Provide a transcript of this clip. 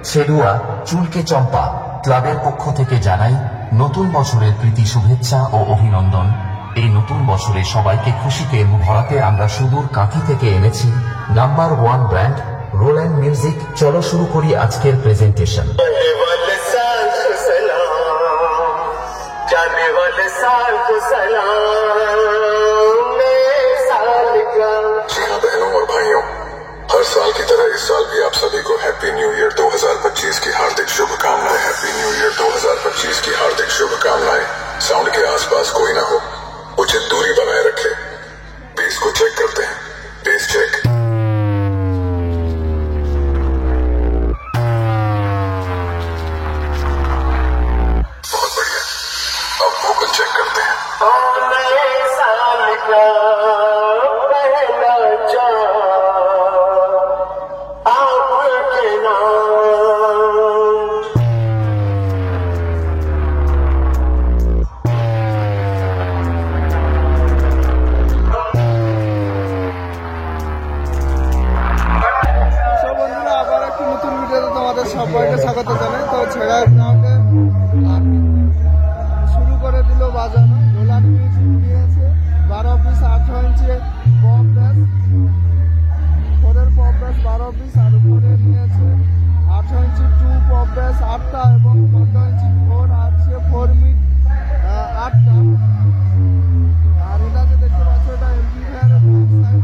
ছেড়ুয়া চুলকে চম্পা ক্লাবের পক্ষ থেকে জানাই নতুন বছরের প্রীতি শুভেচ্ছা ও অভিনন্দন। এই নতুন বছরে সবাইকে খুশিতে ভরাতে আমরা সুদূর কাঁথি থেকে এনেছি নাম্বার 1 ব্র্যান্ড রোল্যান্ড মিউজিক। চলো শুরু করি আজকের প্রেজেন্টেশন। बहनों और भाइयों, हर साल की तरह इस साल भी आप सभी को हैप्पी न्यू ईयर 2025 की हार्दिक शुभकामनाएं। हैप्पी न्यू ईयर 2025 की हार्दिक शुभकामनाएं। साउंड के आसपास कोई ना हो, उचित दूरी बनाए रखें। बेस को चेक करते हैं। Base check. बहुत बढ़िया। अब वोकल चेक करते हैं। সবাইকে স্বাগত জানাই। তো ছেড়া গ্রাউন্ডে শুরু করে দিল বাজানো। রোল্যান্ড মিউজিক নিয়েছে 12 পিস 18 ইঞ্চি পপ ব্যাস, 4 পপ ব্যাস 12 পিস, আর উপরে নিয়েছে 18 ইঞ্চি 2 পপ ব্যাস 8টা এবং 15 ইঞ্চি 4 আছে 4 মিড 8টা। আর এটা যে দেখতে পাচ্ছ এটা এমপ্লিফায়ারের ব্যাক সাইড,